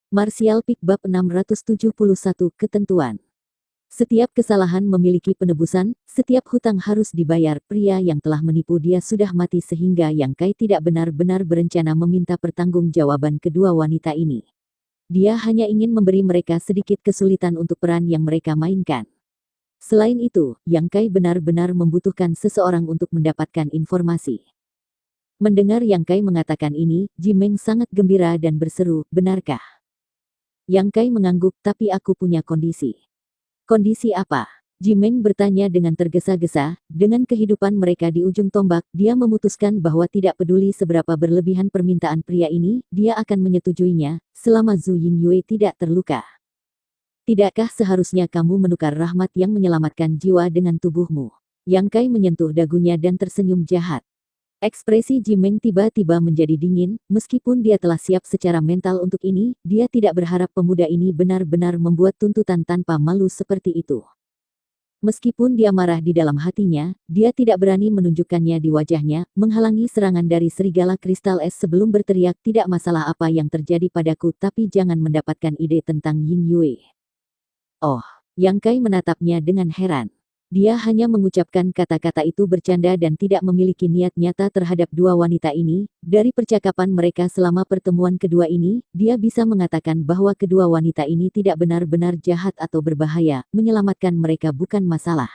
Martial Pick Bab 671 Ketentuan. Setiap kesalahan memiliki penebusan, setiap hutang harus dibayar. Pria yang telah menipu dia sudah mati sehingga Yang Kai tidak benar-benar berencana meminta pertanggungjawaban kedua wanita ini. Dia hanya ingin memberi mereka sedikit kesulitan untuk peran yang mereka mainkan. Selain itu, Yang Kai benar-benar membutuhkan seseorang untuk mendapatkan informasi. Mendengar Yang Kai mengatakan ini, Jimeng sangat gembira dan berseru, "Benarkah?" Yang Kai mengangguk, "Tapi aku punya kondisi." "Kondisi apa?" Jimeng bertanya dengan tergesa-gesa. Dengan kehidupan mereka di ujung tombak, dia memutuskan bahwa tidak peduli seberapa berlebihan permintaan pria ini, dia akan menyetujuinya, selama Zhu Yingyue tidak terluka. "Tidakkah seharusnya kamu menukar rahmat yang menyelamatkan jiwa dengan tubuhmu?" Yang Kai menyentuh dagunya dan tersenyum jahat. Ekspresi Jimeng tiba-tiba menjadi dingin, meskipun dia telah siap secara mental untuk ini, dia tidak berharap pemuda ini benar-benar membuat tuntutan tanpa malu seperti itu. Meskipun dia marah di dalam hatinya, dia tidak berani menunjukkannya di wajahnya, menghalangi serangan dari serigala kristal es sebelum berteriak, "Tidak masalah apa yang terjadi padaku, tapi jangan mendapatkan ide tentang Yin Yue." "Oh." Yang Kai menatapnya dengan heran. Dia hanya mengucapkan kata-kata itu bercanda dan tidak memiliki niat nyata terhadap dua wanita ini. Dari percakapan mereka selama pertemuan kedua ini, dia bisa mengatakan bahwa kedua wanita ini tidak benar-benar jahat atau berbahaya, menyelamatkan mereka bukan masalah.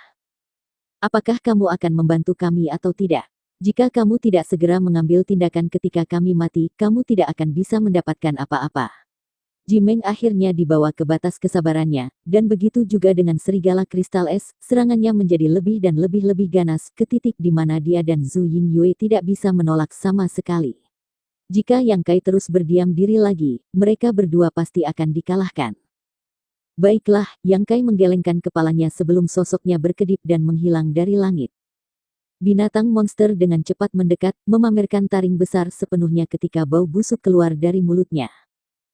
"Apakah kamu akan membantu kami atau tidak? Jika kamu tidak segera mengambil tindakan ketika kami mati, kamu tidak akan bisa mendapatkan apa-apa." Jimeng akhirnya dibawa ke batas kesabarannya, dan begitu juga dengan serigala kristal es, serangannya menjadi lebih dan lebih ganas, ke titik di mana dia dan Zhu Yingyue tidak bisa menolak sama sekali. Jika Yang Kai terus berdiam diri lagi, mereka berdua pasti akan dikalahkan. "Baiklah," Yang Kai menggelengkan kepalanya sebelum sosoknya berkedip dan menghilang dari langit. Binatang monster dengan cepat mendekat, memamerkan taring besar sepenuhnya ketika bau busuk keluar dari mulutnya.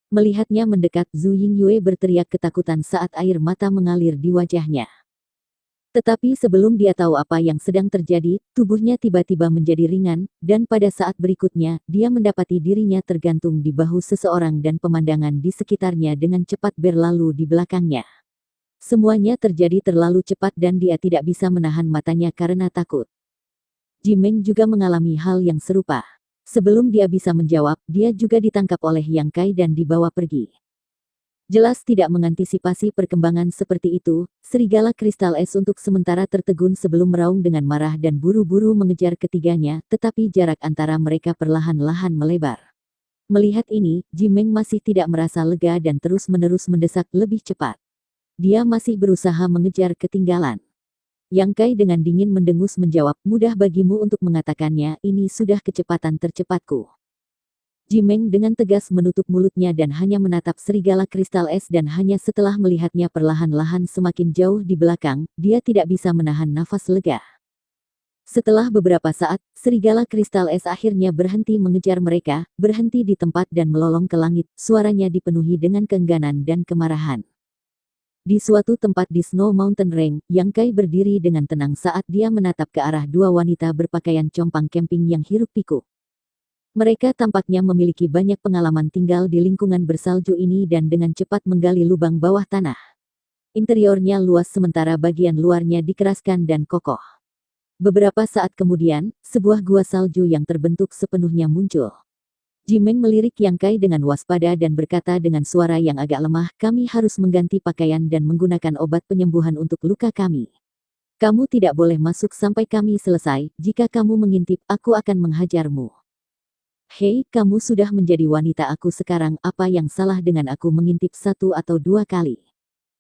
Melihatnya mendekat, Zhu Yingyue berteriak ketakutan saat air mata mengalir di wajahnya. Tetapi sebelum dia tahu apa yang sedang terjadi, tubuhnya tiba-tiba menjadi ringan, dan pada saat berikutnya, dia mendapati dirinya tergantung di bahu seseorang dan pemandangan di sekitarnya dengan cepat berlalu di belakangnya. Semuanya terjadi terlalu cepat dan dia tidak bisa menahan matanya karena takut. Jimeng juga mengalami hal yang serupa. Sebelum dia bisa menjawab, dia juga ditangkap oleh Yang Kai dan dibawa pergi. Jelas tidak mengantisipasi perkembangan seperti itu, serigala kristal es untuk sementara tertegun sebelum meraung dengan marah dan buru-buru mengejar ketiganya, tetapi jarak antara mereka perlahan-lahan melebar. Melihat ini, Jimeng masih tidak merasa lega dan terus-menerus mendesak lebih cepat. Dia masih berusaha mengejar ketinggalan. Yang Kai dengan dingin mendengus menjawab, "Mudah bagimu untuk mengatakannya, ini sudah kecepatan tercepatku." Jimeng dengan tegas menutup mulutnya dan hanya menatap serigala kristal es dan hanya setelah melihatnya perlahan-lahan semakin jauh di belakang, dia tidak bisa menahan nafas lega. Setelah beberapa saat, serigala kristal es akhirnya berhenti mengejar mereka, berhenti di tempat dan melolong ke langit, suaranya dipenuhi dengan keengganan dan kemarahan. Di suatu tempat di Snow Mountain Range, Yang Kai berdiri dengan tenang saat dia menatap ke arah dua wanita berpakaian compang camping yang hiruk-pikuk. Mereka tampaknya memiliki banyak pengalaman tinggal di lingkungan bersalju ini dan dengan cepat menggali lubang bawah tanah. Interiornya luas sementara bagian luarnya dikeraskan dan kokoh. Beberapa saat kemudian, sebuah gua salju yang terbentuk sepenuhnya muncul. Jimeng melirik Yang Kai dengan waspada dan berkata dengan suara yang agak lemah, "Kami harus mengganti pakaian dan menggunakan obat penyembuhan untuk luka kami. Kamu tidak boleh masuk sampai kami selesai, jika kamu mengintip, aku akan menghajarmu." "Hei, kamu sudah menjadi wanita aku sekarang, apa yang salah dengan aku mengintip satu atau dua kali?"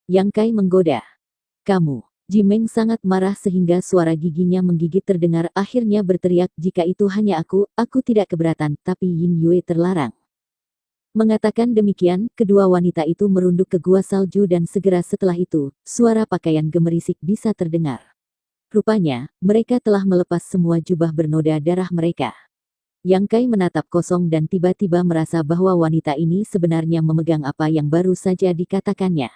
Yang Kai menggoda. "Kamu." Jimeng sangat marah sehingga suara giginya menggigit terdengar, akhirnya berteriak, "Jika itu hanya aku tidak keberatan, tapi Yin Yue terlarang." Mengatakan demikian, kedua wanita itu merunduk ke gua salju dan segera setelah itu, suara pakaian gemerisik bisa terdengar. Rupanya, mereka telah melepas semua jubah bernoda darah mereka. Yang Kai menatap kosong dan tiba-tiba merasa bahwa wanita ini sebenarnya memegang apa yang baru saja dikatakannya.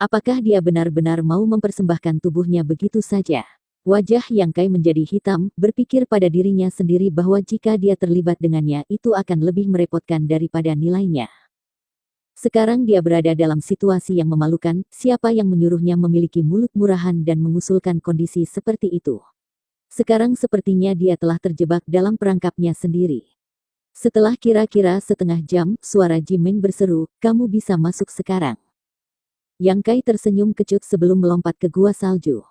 Apakah dia benar-benar mau mempersembahkan tubuhnya begitu saja? Wajah Yang Kai menjadi hitam, berpikir pada dirinya sendiri bahwa jika dia terlibat dengannya itu akan lebih merepotkan daripada nilainya. Sekarang dia berada dalam situasi yang memalukan, siapa yang menyuruhnya memiliki mulut murahan dan mengusulkan kondisi seperti itu. Sekarang sepertinya dia telah terjebak dalam perangkapnya sendiri. Setelah kira-kira setengah jam, suara Jimeng berseru, kamu bisa masuk sekarang. Yang Kai tersenyum kecut sebelum melompat ke gua salju.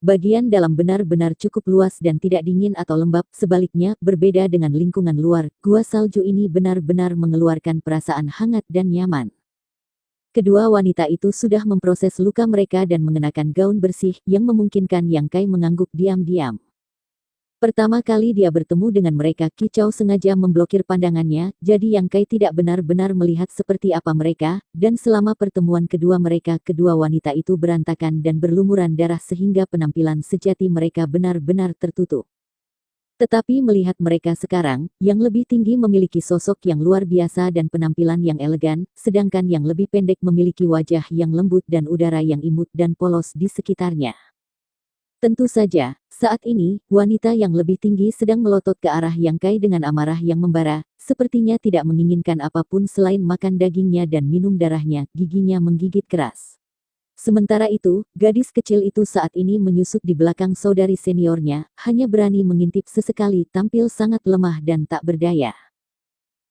Bagian dalam benar-benar cukup luas dan tidak dingin atau lembab, sebaliknya, berbeda dengan lingkungan luar, gua salju ini benar-benar mengeluarkan perasaan hangat dan nyaman. Kedua wanita itu sudah memproses luka mereka dan mengenakan gaun bersih yang memungkinkan Yang Kai mengangguk diam-diam. Pertama kali dia bertemu dengan mereka, Kicau sengaja memblokir pandangannya, jadi Yang Kai tidak benar-benar melihat seperti apa mereka, dan selama pertemuan kedua mereka, kedua wanita itu berantakan dan berlumuran darah sehingga penampilan sejati mereka benar-benar tertutup. Tetapi melihat mereka sekarang, yang lebih tinggi memiliki sosok yang luar biasa dan penampilan yang elegan, sedangkan yang lebih pendek memiliki wajah yang lembut dan udara yang imut dan polos di sekitarnya. Tentu saja, saat ini, wanita yang lebih tinggi sedang melotot ke arah Yang Kai dengan amarah yang membara, sepertinya tidak menginginkan apapun selain makan dagingnya dan minum darahnya, giginya menggigit keras. Sementara itu, gadis kecil itu saat ini menyusut di belakang saudari seniornya, hanya berani mengintip sesekali, tampil sangat lemah dan tak berdaya.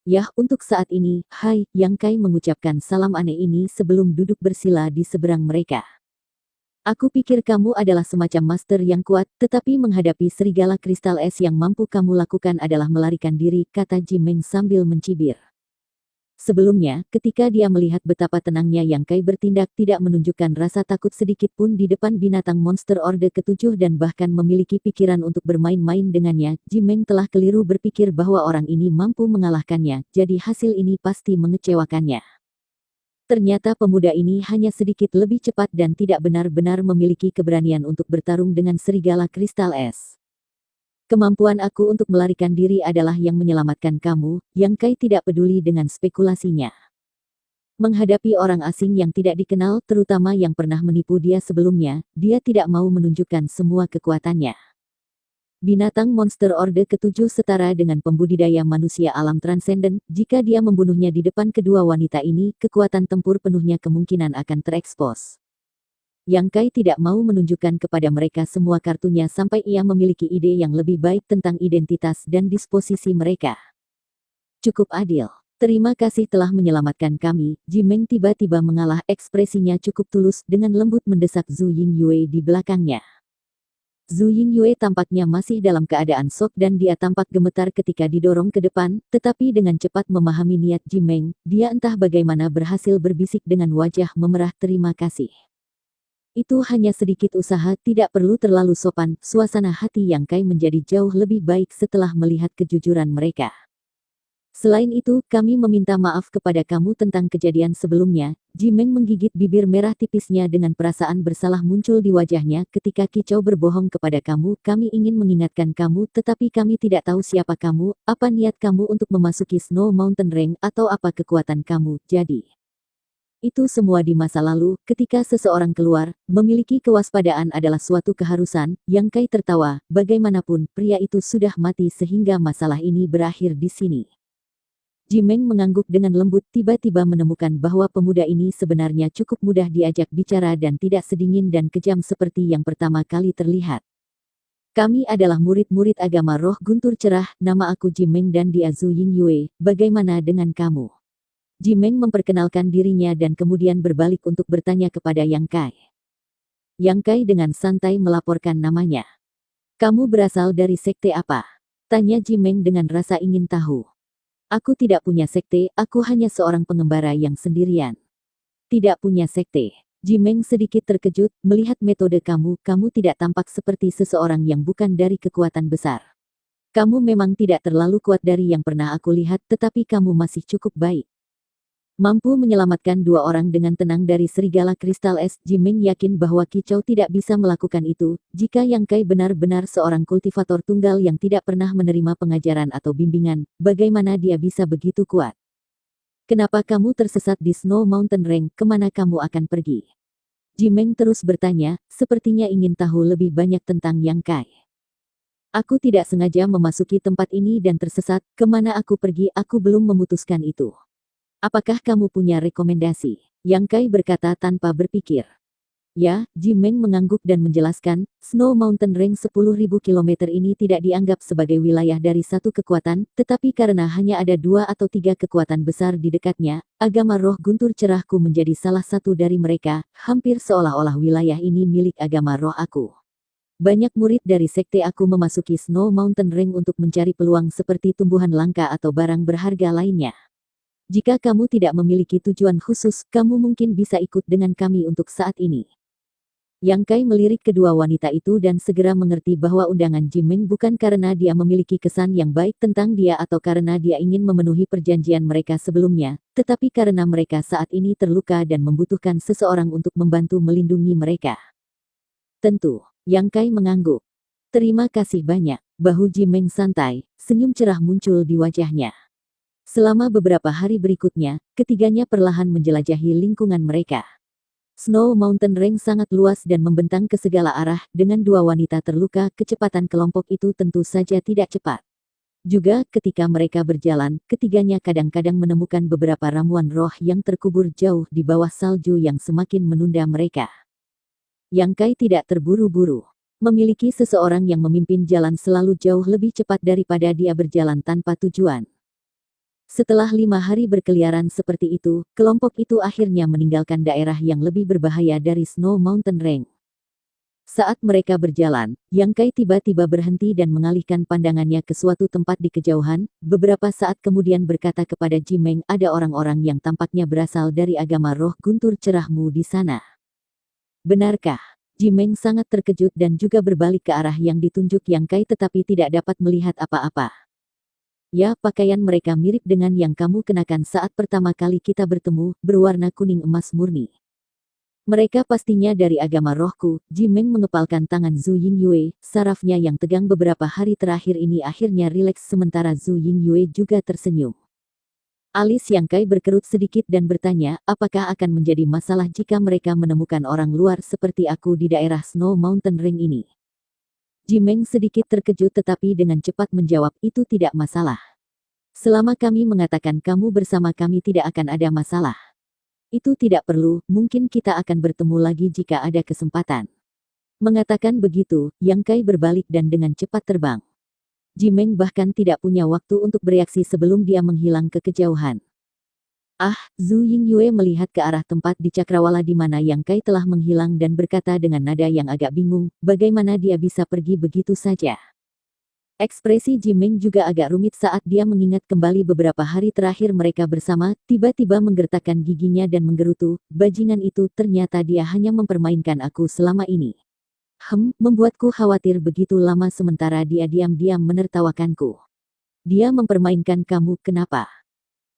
Yah, untuk saat ini, hai, Yang Kai mengucapkan salam aneh ini sebelum duduk bersila di seberang mereka. Aku pikir kamu adalah semacam master yang kuat, tetapi menghadapi serigala kristal es yang mampu kamu lakukan adalah melarikan diri, kata Jimeng sambil mencibir. Sebelumnya, ketika dia melihat betapa tenangnya Yang Kai bertindak tidak menunjukkan rasa takut sedikit pun di depan binatang monster Orde ke-7 dan bahkan memiliki pikiran untuk bermain-main dengannya, Jimeng telah keliru berpikir bahwa orang ini mampu mengalahkannya, jadi hasil ini pasti mengecewakannya. Ternyata pemuda ini hanya sedikit lebih cepat dan tidak benar-benar memiliki keberanian untuk bertarung dengan serigala kristal es. Kemampuan aku untuk melarikan diri adalah yang menyelamatkan kamu, Yang Kai tidak peduli dengan spekulasinya. Menghadapi orang asing yang tidak dikenal, terutama yang pernah menipu dia sebelumnya, dia tidak mau menunjukkan semua kekuatannya. Binatang monster Orde ke-7 setara dengan pembudidaya manusia alam transenden, jika dia membunuhnya di depan kedua wanita ini, kekuatan tempur penuhnya kemungkinan akan terekspos. Yang Kai tidak mau menunjukkan kepada mereka semua kartunya sampai ia memiliki ide yang lebih baik tentang identitas dan disposisi mereka. Cukup adil. Terima kasih telah menyelamatkan kami, Jimeng tiba-tiba mengalah, ekspresinya cukup tulus, dengan lembut mendesak Zhu Yingyue di belakangnya. Zhu Yingyue tampaknya masih dalam keadaan shock dan dia tampak gemetar ketika didorong ke depan, tetapi dengan cepat memahami niat Jimeng, dia entah bagaimana berhasil berbisik dengan wajah memerah terima kasih. Itu hanya sedikit usaha, tidak perlu terlalu sopan, suasana hati Yang Kai menjadi jauh lebih baik setelah melihat kejujuran mereka. Selain itu, kami meminta maaf kepada kamu tentang kejadian sebelumnya. Jimeng menggigit bibir merah tipisnya dengan perasaan bersalah muncul di wajahnya ketika Kicau berbohong kepada kamu. Kami ingin mengingatkan kamu, tetapi kami tidak tahu siapa kamu, apa niat kamu untuk memasuki Snow Mountain Range, atau apa kekuatan kamu. Jadi, itu semua di masa lalu, ketika seseorang keluar, memiliki kewaspadaan adalah suatu keharusan. Yang Kai tertawa, bagaimanapun, pria itu sudah mati sehingga masalah ini berakhir di sini. Jimeng mengangguk dengan lembut, tiba-tiba menemukan bahwa pemuda ini sebenarnya cukup mudah diajak bicara dan tidak sedingin dan kejam seperti yang pertama kali terlihat. Kami adalah murid-murid agama roh guntur cerah, nama aku Jimeng dan dia Zhu Yingyue, bagaimana dengan kamu? Jimeng memperkenalkan dirinya dan kemudian berbalik untuk bertanya kepada Yang Kai. Yang Kai dengan santai melaporkan namanya. Kamu berasal dari sekte apa? Tanya Jimeng dengan rasa ingin tahu. Aku tidak punya sekte, aku hanya seorang pengembara yang sendirian. Tidak punya sekte. Jimeng sedikit terkejut, melihat metode kamu tidak tampak seperti seseorang yang bukan dari kekuatan besar. Kamu memang tidak terlalu kuat dari yang pernah aku lihat, tetapi kamu masih cukup baik. Mampu menyelamatkan dua orang dengan tenang dari serigala kristal es, Jimeng yakin bahwa Kicau tidak bisa melakukan itu, jika Yang Kai benar-benar seorang kultivator tunggal yang tidak pernah menerima pengajaran atau bimbingan, bagaimana dia bisa begitu kuat? Kenapa kamu tersesat di Snow Mountain Range, kemana kamu akan pergi? Jimeng terus bertanya, sepertinya ingin tahu lebih banyak tentang Yang Kai. Aku tidak sengaja memasuki tempat ini dan tersesat, kemana aku pergi aku belum memutuskan itu. Apakah kamu punya rekomendasi? Yang Kai berkata tanpa berpikir. Ya, Jimeng mengangguk dan menjelaskan, Snow Mountain Range 10.000 km ini tidak dianggap sebagai wilayah dari satu kekuatan, tetapi karena hanya ada 2 atau 3 kekuatan besar di dekatnya, agama roh guntur cerahku menjadi salah satu dari mereka, hampir seolah-olah wilayah ini milik agama roh aku. Banyak murid dari sekte aku memasuki Snow Mountain Range untuk mencari peluang seperti tumbuhan langka atau barang berharga lainnya. Jika kamu tidak memiliki tujuan khusus, kamu mungkin bisa ikut dengan kami untuk saat ini. Yang Kai melirik kedua wanita itu dan segera mengerti bahwa undangan Jimeng bukan karena dia memiliki kesan yang baik tentang dia atau karena dia ingin memenuhi perjanjian mereka sebelumnya, tetapi karena mereka saat ini terluka dan membutuhkan seseorang untuk membantu melindungi mereka. Tentu, Yang Kai mengangguk. Terima kasih banyak. Bahu Jimeng santai, senyum cerah muncul di wajahnya. Selama beberapa hari berikutnya, ketiganya perlahan menjelajahi lingkungan mereka. Snow Mountain Range sangat luas dan membentang ke segala arah, dengan 2 wanita terluka, kecepatan kelompok itu tentu saja tidak cepat. Juga, ketika mereka berjalan, ketiganya kadang-kadang menemukan beberapa ramuan roh yang terkubur jauh di bawah salju yang semakin menunda mereka. Yang Kai tidak terburu-buru. Memiliki seseorang yang memimpin jalan selalu jauh lebih cepat daripada dia berjalan tanpa tujuan. Setelah 5 hari berkeliaran seperti itu, kelompok itu akhirnya meninggalkan daerah yang lebih berbahaya dari Snow Mountain Range. Saat mereka berjalan, Yang Kai tiba-tiba berhenti dan mengalihkan pandangannya ke suatu tempat di kejauhan, beberapa saat kemudian berkata kepada Jimeng, ada orang-orang yang tampaknya berasal dari agama roh guntur cerahmu di sana. Benarkah? Jimeng sangat terkejut dan juga berbalik ke arah yang ditunjuk Yang Kai tetapi tidak dapat melihat apa-apa. Ya, pakaian mereka mirip dengan yang kamu kenakan saat pertama kali kita bertemu, berwarna kuning emas murni. Mereka pastinya dari agama rohku. Jimeng mengepalkan tangan Zhu Yingyue, sarafnya yang tegang beberapa hari terakhir ini akhirnya rileks sementara Zhu Yingyue juga tersenyum. Alis Yang Kai berkerut sedikit dan bertanya, apakah akan menjadi masalah jika mereka menemukan orang luar seperti aku di daerah Snow Mountain Range ini? Jimeng sedikit terkejut tetapi dengan cepat menjawab, itu tidak masalah. Selama kami mengatakan kamu bersama kami tidak akan ada masalah. Itu tidak perlu, mungkin kita akan bertemu lagi jika ada kesempatan. Mengatakan begitu, Yang Kai berbalik dan dengan cepat terbang. Jimeng bahkan tidak punya waktu untuk bereaksi sebelum dia menghilang ke kejauhan. Zhu Yingyue melihat ke arah tempat di cakrawala di mana Yang Kai telah menghilang dan berkata dengan nada yang agak bingung, bagaimana dia bisa pergi begitu saja. Ekspresi Jimeng juga agak rumit saat dia mengingat kembali beberapa hari terakhir mereka bersama, tiba-tiba menggertakkan giginya dan menggerutu, bajingan itu ternyata dia hanya mempermainkan aku selama ini. Membuatku khawatir begitu lama sementara dia diam-diam menertawakanku. Dia mempermainkan kamu, kenapa?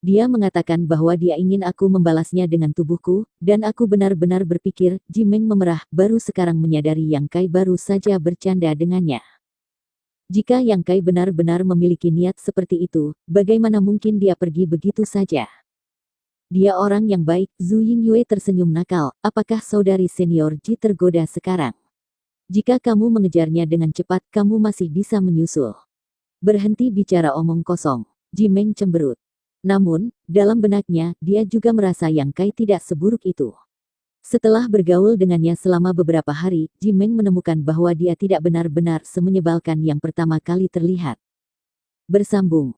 Dia mengatakan bahwa dia ingin aku membalasnya dengan tubuhku, dan aku benar-benar berpikir, Jimeng memerah, baru sekarang menyadari Yang Kai baru saja bercanda dengannya. Jika Yang Kai benar-benar memiliki niat seperti itu, bagaimana mungkin dia pergi begitu saja? Dia orang yang baik. Zhu Yingyue tersenyum nakal, apakah saudari senior Ji tergoda sekarang? Jika kamu mengejarnya dengan cepat, kamu masih bisa menyusul. Berhenti bicara omong kosong. Jimeng cemberut. Namun, dalam benaknya, dia juga merasa Yang Kai tidak seburuk itu. Setelah bergaul dengannya selama beberapa hari, Jimeng menemukan bahwa dia tidak benar-benar semenyebalkan yang pertama kali terlihat. Bersambung.